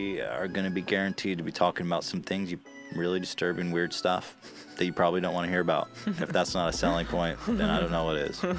We are going to be guaranteed to be talking about some things, really disturbing, weird stuff that you probably don't want to hear about. If that's not a selling point, then I don't know what is. I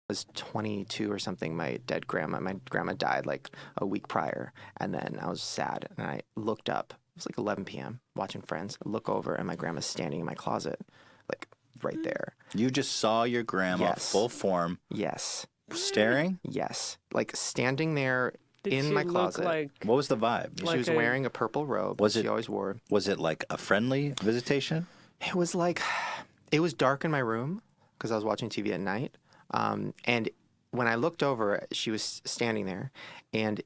was 22 or something. My grandma died like a week prior, and then I was sad, and I looked up. It was like 11 p.m. watching Friends. I look over, and my grandma's standing in my closet, like right there. You just saw your grandma Yes. full form Yes. staring? Yes. Like standing there Did in she my look closet. like What was the vibe? She like was a- wearing a purple robe. Was she it- always wore. Was it like a friendly visitation? It was like, it was dark in my room because I was watching TV at night. And when I looked over, she was standing there, and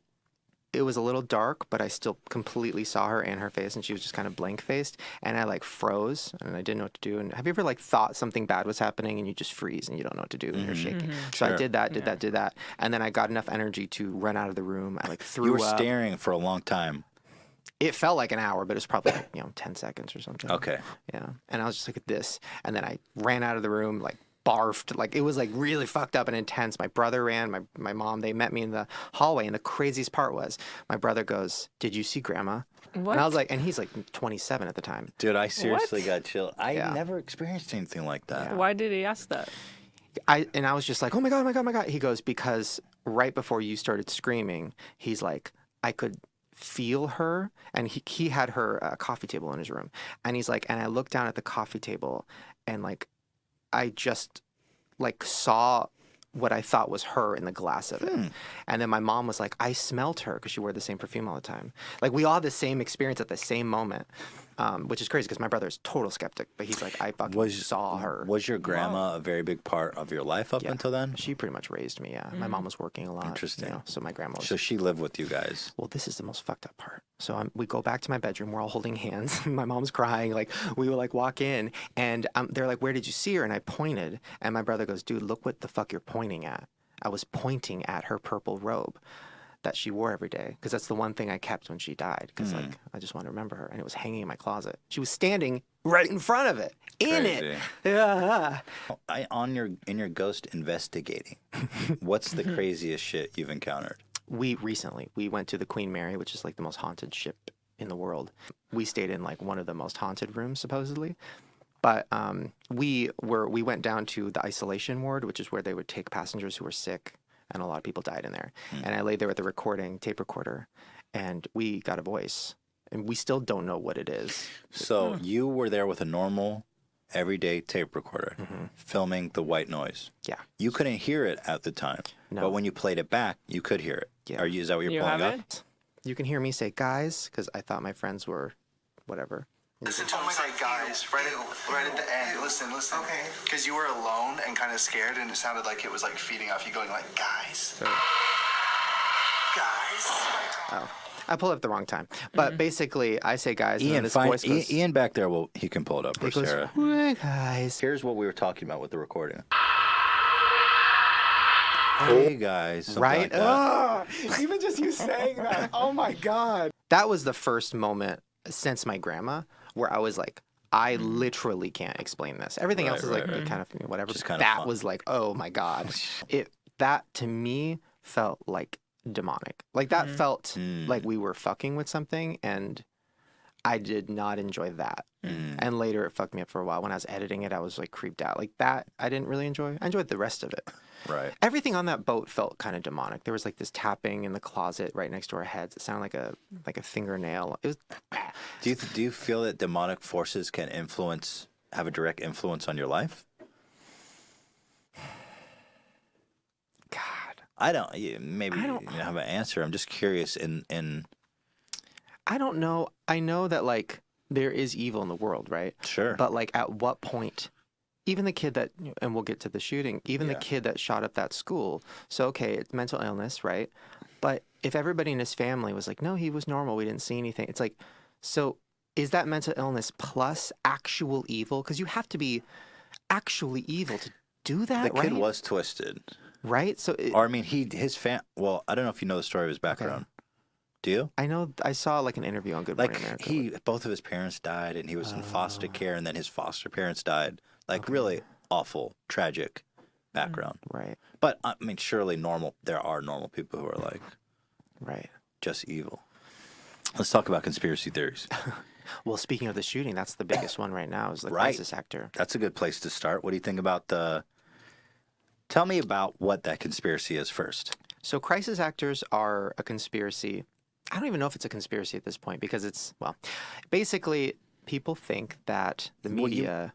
it was a little dark, but I still completely saw her and her face, and she was just kind of blank faced, and I like froze, and I didn't know what to do. And have you ever like thought something bad was happening, and you just freeze, and you don't know what to do, and you're shaking? So I Sure. did that, and then I got enough energy to run out of the room. I like threw You were up. staring for a long time. It felt like an hour, but it was probably like, 10 seconds or something. Okay. Yeah. And I was just like at this. And then I ran out of the room, like barfed. Like it was like really fucked up and intense. My brother ran, my mom, they met me in the hallway. And the craziest part was my brother goes, "Did you see grandma?" What? And I was like, and he's like 27 at the time. Dude, I seriously What? got chilled. I Yeah. never experienced anything like that. Why did he ask that? I was just like, "Oh my God, oh my God, oh my God." He goes, "Because right before you started screaming, he's like, I could feel her." And he had her coffee table in his room. And he's like, and I looked down at the coffee table, and like, I just like saw what I thought was her in the glass of it. And then my mom was like, "I smelled her," because she wore the same perfume all the time. Like we all had the same experience at the same moment, which is crazy because my brother's total skeptic, but he's like, "I fucking saw her." Was your grandma a very big part of your life up Yeah. until then? She pretty much raised me, yeah. My mom was working a lot. Interesting. So my grandma was... So she lived with you guys. Well, this is the most fucked up part. So we go back to my bedroom. We're all holding hands. My mom's crying. Like we would like walk in, and they're like, "Where did you see her?" And I pointed, and my brother goes, "Dude, look what the fuck you're pointing at." I was pointing at her purple robe that she wore every day because that's the one thing I kept when she died because like I just want to remember her, and it was hanging in my closet. She was standing right in front of it, in it. Crazy. Yeah. In your ghost investigating, what's the craziest shit you've encountered? We went to the Queen Mary, which is like the most haunted ship in the world. We stayed in like one of the most haunted rooms supposedly. But we went down to the isolation ward, which is where they would take passengers who were sick, and a lot of people died in there. And I lay there with a tape recorder, and we got a voice, and we still don't know what it is. So you were there with a normal, everyday tape recorder, filming the white noise. Yeah. You couldn't hear it at the time, No. but when you played it back, you could hear it. Yeah. Is that what you're You pulling have up? it? You can hear me say "guys" because I thought my friends were whatever. Listen to him say guys right at the end. Listen. Okay. Because you were alone and kind of scared, and it sounded like it was like feeding off you, going like guys. Guys. Oh, I pulled up the wrong time. But basically, I say "guys," and then Ian, this voice goes, Ian back there. Well, he can pull it up for it goes, Sarah. "Hey, guys." Here's what we were talking about with the recording. Hey guys, something Right? like that. Even just you saying that. Oh my God. That was the first moment since my grandma where I was like, I literally can't explain this. Everything else is like kind of whatever. Just but kind of that fun. was like, oh my God. That to me felt like demonic. Like that felt like we were fucking with something, and I did not enjoy that. And later it fucked me up for a while. When I was editing it, I was like creeped out. Like that I didn't really enjoy. I enjoyed the rest of it. Right. Everything on that boat felt kind of demonic. There was like this tapping in the closet right next to our heads. It sounded like a fingernail. It was Do you feel that demonic forces can have a direct influence on your life? God. I don't. Maybe you don't have an answer. I'm just curious. I don't know. I know that like there is evil in the world, right? Sure. But like at what point, even the kid that, and we'll get to the shooting, even the kid that shot up that school. So, okay, it's mental illness, right? But if everybody in his family was like, no, he was normal, we didn't see anything. It's like, so is that mental illness plus actual evil? Because you have to be actually evil to do that, the kid right? was twisted. Right? So, Or I mean, well, I don't know if you know the story of his background. Do you? I know, I saw like an interview on Good Morning America. Both of his parents died, and he was in foster care, and then his foster parents died. Like really awful, tragic background. Right. But I mean, surely there are normal people who are like, Right. Just evil. Let's talk about conspiracy theories. Well, speaking of the shooting, that's the biggest one right now is the crisis actor. That's a good place to start. What do you think about Tell me about what that conspiracy is first. So crisis actors are a conspiracy. I don't even know if it's a conspiracy at this point because basically people think that the media...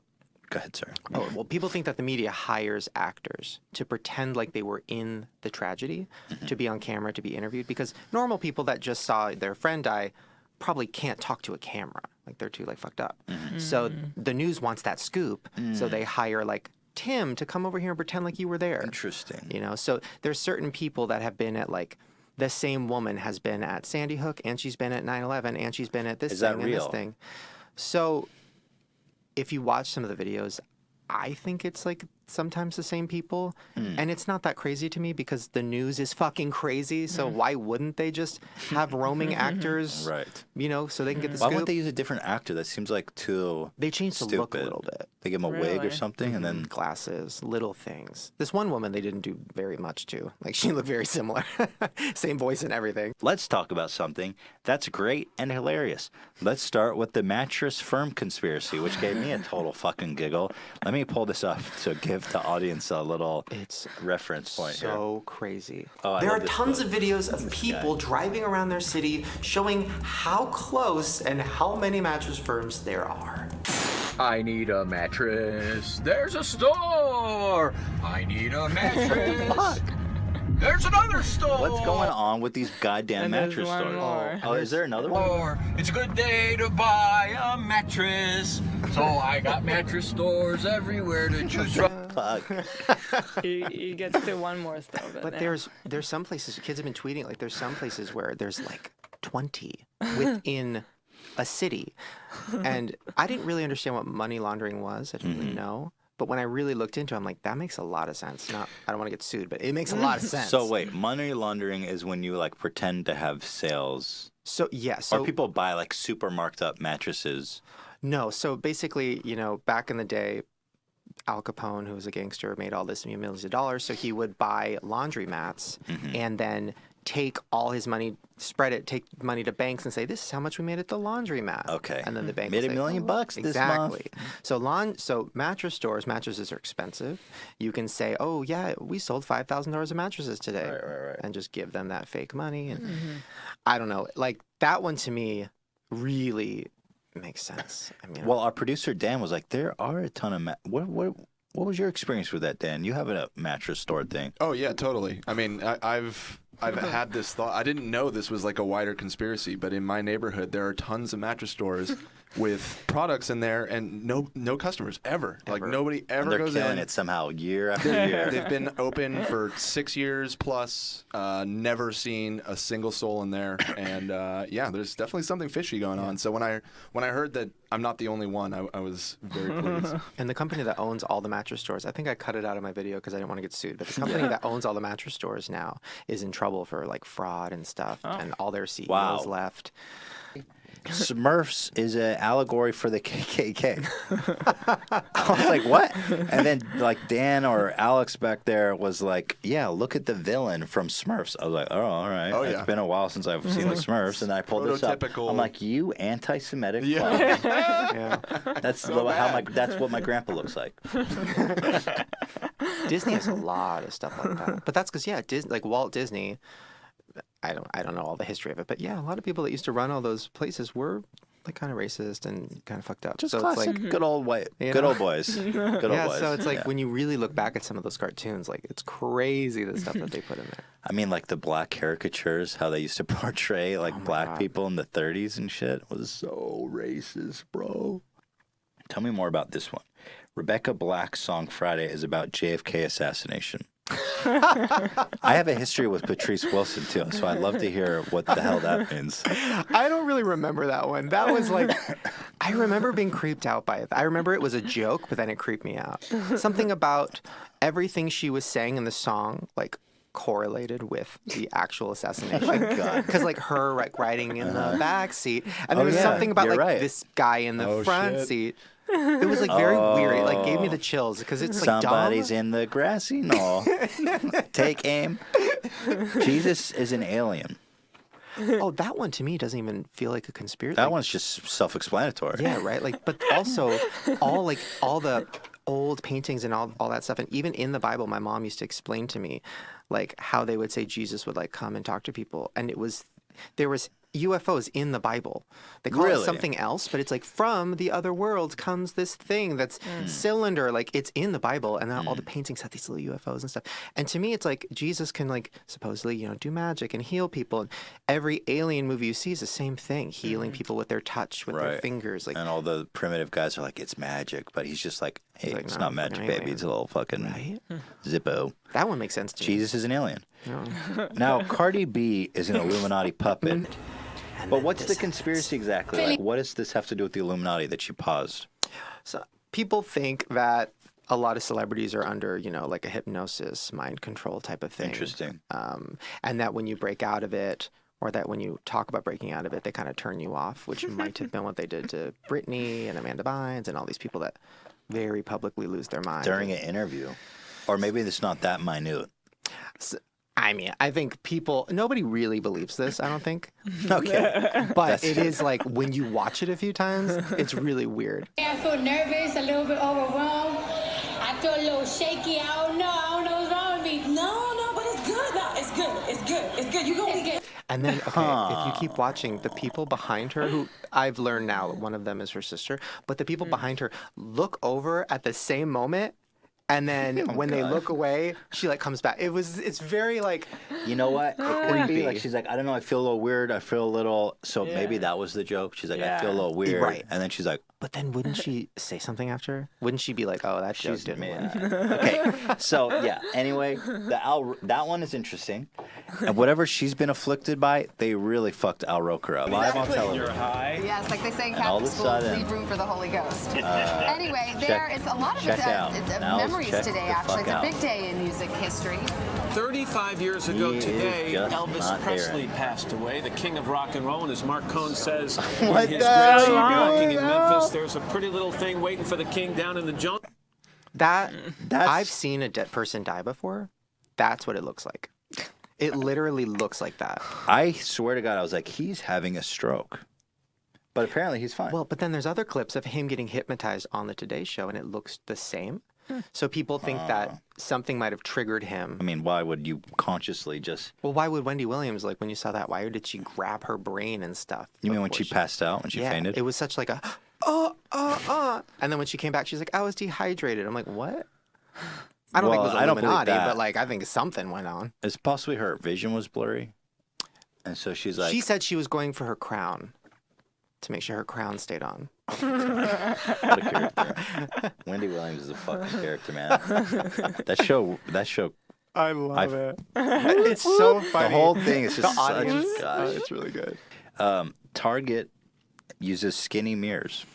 Go ahead, sir. Oh, well, people think that the media hires actors to pretend like they were in the tragedy, to be on camera, to be interviewed, because normal people that just saw their friend die probably can't talk to a camera. Like, they're too, fucked up. So the news wants that scoop, so they hire, Tim to come over here and pretend like you were there. Interesting. So there's certain people that have been at, the same woman has been at Sandy Hook, and she's been at 9/11, and she's been at this thing and this thing. So... if you watch some of the videos, I think it's sometimes the same people. And it's not that crazy to me because the news is fucking crazy. So why wouldn't they just have roaming actors? Right. So they can get the Why scoop? wouldn't they use a different actor? That seems too They changed the look a stupid. little bit. They give him a wig or something and then... Glasses, little things. This one woman they didn't do very much to. She looked very similar. Same voice and everything. Let's talk about something that's great and hilarious. Let's start with the Mattress Firm conspiracy, which gave me a total fucking giggle. Let me pull this up to give the audience a little reference point here. So crazy. Oh, there are tons of videos of people driving around their city showing how close and how many mattress firms there are. I need a mattress. There's a store. I need a mattress. There's another store. What's going on with these goddamn And there's mattress one stores? more. Oh, is there another one? Or it's a good day to buy a mattress. So I got mattress stores everywhere to choose from. Fuck. He gets to one more still. But there's some places, kids have been tweeting, there's some places where there's 20 within a city. And I didn't really understand what money laundering was. I didn't really know. But when I really looked into it, I'm like, that makes a lot of sense. I don't want to get sued, but it makes a lot of sense. So wait, money laundering is when you pretend to have sales. So yeah, Or people buy super marked up mattresses. No, so basically, back in the day, Al Capone, who was a gangster, made all this millions of dollars. So he would buy laundry mats and then take all his money, spread it, take money to banks and say, this is how much we made at the laundromat. Okay. And then the bank made will $1 say, million bucks this month. Exactly. So mattress stores, mattresses are expensive. You can say, oh yeah, we sold $5,000 of mattresses today. Right. And just give them that fake money. And I don't know. That one to me really makes sense. Well, our producer Dan was like, there are a ton of what was your experience with that, Dan? You have a mattress store thing. Oh yeah, totally. I've had this thought. I didn't know this was a wider conspiracy, but in my neighborhood there are tons of mattress stores with products in there and no customers ever. Nobody ever goes in. They're killing it somehow year after year. They've been open for 6 years plus. Never seen a single soul in there, and there's definitely something fishy going on. So when I heard that I'm not the only one, I was very pleased. And the company that owns all the mattress stores, I think I cut it out of my video because I didn't want to get sued, but the company that owns all the mattress stores now is in trouble for fraud and stuff, and all their CEOs left. Smurfs is an allegory for the KKK. I was like, what? And then Dan or Alex back there was like, yeah, look at the villain from Smurfs. I was like, oh, all right. Oh, It's been a while since I've seen the Smurfs, and I pulled this up. I'm like, you anti-Semitic. Yeah. Yeah. That's that's what my grandpa looks like. Disney has a lot of stuff like that, but that's because Walt Disney. I don't know all the history of it, but yeah, a lot of people that used to run all those places were kind of racist and kind of fucked up. Just so classic, it's good old boys. Good old boys. So it's when you really look back at some of those cartoons, it's crazy the stuff that they put in there. I mean, the black caricatures, how they used to portray black people in the 30s and shit was so racist, bro. Tell me more about this one. Rebecca Black's song Friday is about JFK assassination. I have a history with Patrice Wilson too, so I'd love to hear what the hell that means. I don't really remember that one. That was I remember being creeped out by it. I remember it was a joke, but then it creeped me out. Something about everything she was saying in the song, correlated with the actual assassination. Oh my God. Because her riding in the back seat, and there was something about this guy in the front seat. It was very weird. It gave me the chills because it's somebody's dumb. in the grassy knoll. Take aim. Jesus is an alien. Oh, that one to me doesn't even feel like a conspiracy. That one's just self-explanatory. Yeah, right. Like, but also all the old paintings and all that stuff, and even in the Bible, my mom used to explain to me, like how they would say Jesus would like come and talk to people, and there was UFOs in the Bible. They call it something else, but it's like from the other world comes this thing that's cylinder. Like it's in the Bible, and then all the paintings have these little UFOs and stuff. And to me, it's like Jesus can like supposedly do magic and heal people. And every alien movie you see is the same thing, healing people with their touch, with their fingers. Like, and all the primitive guys are like, it's magic, but he's just like, hey, it's not magic, baby. It's a little fucking Zippo. That one makes sense to me. Jesus is an alien. Now, Cardi B is an Illuminati puppet. But what's the conspiracy exactly? Like, what does this have to do with the Illuminati that she paused? So people think that a lot of celebrities are under, like a hypnosis, mind control type of thing. Interesting. And that when you break out of it, or that when you talk about breaking out of it, they kind of turn you off, which might have been what they did to Britney and Amanda Bynes and all these people that very publicly lose their mind. During an interview. Or maybe it's not that minute. So, I mean, I think nobody really believes this, I don't think. Okay. But it is like when you watch it a few times, it's really weird. I feel nervous, a little bit overwhelmed. I feel a little shaky. I don't know what's wrong with me. No, but it's good. No, it's good. It's good. It's good. You're going to be good. And then, if you keep watching, the people behind her, who I've learned now, one of them is her sister, but the people behind her look over at the same moment. And then when they look away, she like comes back. It's very like, you know what? It could be creepy. like she's like, I don't know, I feel a little weird. I feel a little. So maybe that was the joke. She's like, I feel a little weird. Right. And then she's like, but then wouldn't she say something after? Wouldn't she be like, oh, that joke she's didn't work? Okay. So yeah. Anyway, that one is interesting. And whatever she's been afflicted by, they really fucked Al Roker up live on television. Yes, like they say in And all of Catholic a school, sudden, leave room for the Holy Ghost. Anyway, there is a lot of check out. Now memories check today, the actually. fuck It's a out. big day in music history. 35 years ago He is today, just Elvis not Presley there. passed away, the king of rock and roll. And as Mark Cohn says, What in his the hell great are you song, doing Walking in now? Memphis, there's a pretty little thing waiting for the king down in the jungle. That's That's- I've seen a dead person die before. That's what it looks like. It literally looks like that. I swear to God, I was like, he's having a stroke. But apparently he's fine. Well, but then there's other clips of him getting hypnotized on the Today Show, and it looks the same. So people think that something might have triggered him. I mean, why would you consciously just... Well, why would Wendy Williams, like when you saw that, why did she grab her brain and stuff? You mean when before she passed out, when she fainted? It was such like a, and then when she came back, she's like, I was dehydrated. I'm like, what? I don't think it was I don't believe Illuminati, that. but like I think something went on. It's possibly her vision was blurry. And so she's like... She said she was going for her crown to make sure her crown stayed on. What a character. Wendy Williams is a fucking character, man. That show... I love it. It's so funny. The whole thing is just The such... audience. Gosh. It's really good. Target uses skinny mirrors.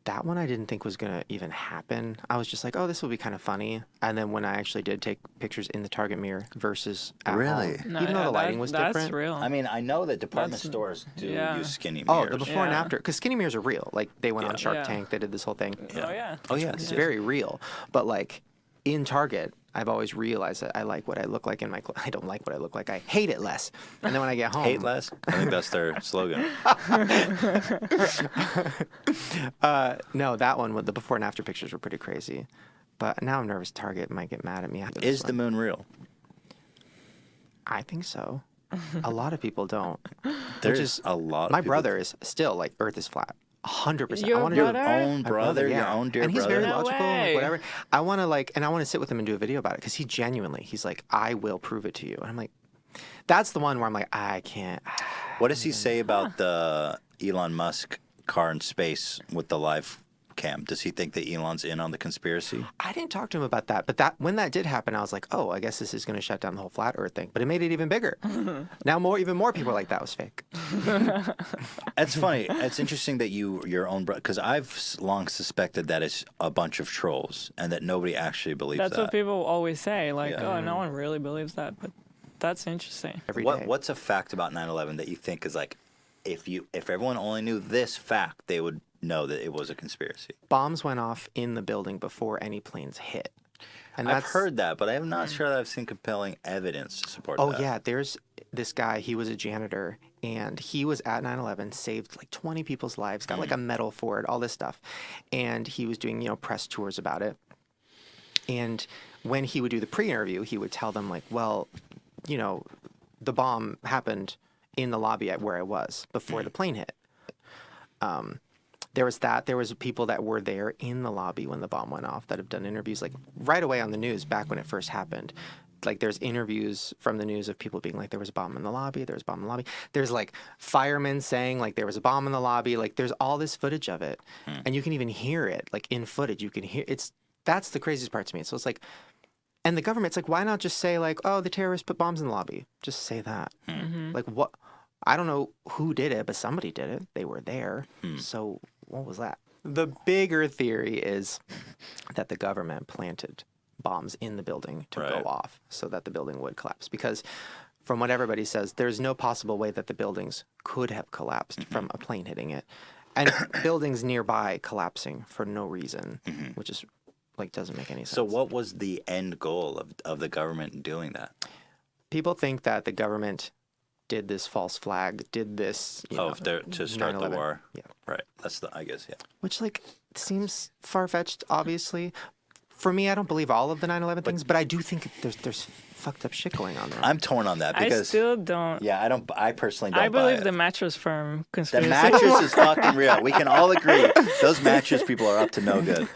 That one I didn't think was going to even happen. I was just like, oh, this will be kind of funny. And then when I actually did take pictures in the Target mirror versus at Really? home, No, even though yeah, the lighting was different. That's real. I mean, I know that department That's- stores do yeah. use skinny Oh, mirrors. the before and Yeah. after. Because skinny mirrors are real. Like, they went on Shark Yeah. Tank. They did this whole thing. Oh, yeah. Oh, yeah. It's very real. But, like, in Target, I've always realized that I like what I look like in my clothes. I don't like what I look like. I hate it less. And then when I get home... Hate less? I think that's their slogan. No, that one, with the before and after pictures were pretty crazy. But now I'm nervous Target might get mad at me after this Is the one. moon real? I think so. A lot of people don't. There's is a lot of My people- brother is still like, Earth is flat. 100%. Your I wanna brother? do Your own My brother, your yeah. own dear and he's brother. very No logical, way. whatever. I want to sit with him and do a video about it because he's like, I will prove it to you. And I'm like, that's the one where I'm like, I can't. What does he say about the Elon Musk car in space with the live cam? Does he think that Elon's in on the conspiracy? I didn't talk to him about that, but when that did happen, I was like, oh, I guess this is going to shut down the whole flat Earth thing. But it made it even bigger. Now even more people are like, that was fake. It's funny. It's interesting that your own brother, because I've long suspected that it's a bunch of trolls and that nobody actually believes That's that. what people always say. Like, Yeah. oh, no one really believes that. But that's interesting. Every day. What's a fact about 9/11 that you think is like, if everyone only knew this fact, they would know that it was a conspiracy? Bombs went off in the building before any planes hit. And I've heard that, but I'm not sure that I've seen compelling evidence to support that. Oh yeah, there's this guy. He was a janitor, and he was at 9/11, saved like 20 people's lives, got like a medal for it, all this stuff, and he was doing press tours about it. And when he would do the pre-interview, he would tell them like, well, the bomb happened in the lobby at where I was before the plane hit. There was that. There was people that were there in the lobby when the bomb went off that have done interviews like right away on the news back when it first happened. Like there's interviews from the news of people being like, there was a bomb in the lobby. There was a bomb in the lobby. There's like firemen saying like there was a bomb in the lobby. Like there's all this footage of it, and you can even hear it like in footage. You can hear that's the craziest part to me. So it's like, and the government's like, why not just say like, oh, the terrorists put bombs in the lobby? Just say that. Like what? I don't know who did it, but somebody did it. They were there. So what was that? The bigger theory is that the government planted bombs in the building to go off so that the building would collapse. Because from what everybody says, there's no possible way that the buildings could have collapsed from a plane hitting it. And buildings nearby collapsing for no reason, which is like doesn't make any sense. So what was the end goal of the government doing that? People think that the government did this false flag, did this, to start 9/11. the war. Yeah. Right. That's I guess. Which like seems far-fetched, obviously. For me, I don't believe all of the 9/11 things, but I do think there's fucked up shit going on there. I'm torn on that because I still don't. Yeah, I don't. I personally don't. I believe buy the it. Mattress Firm The conspiracy. mattress is fucking real. We can all agree those mattress people are up to no good.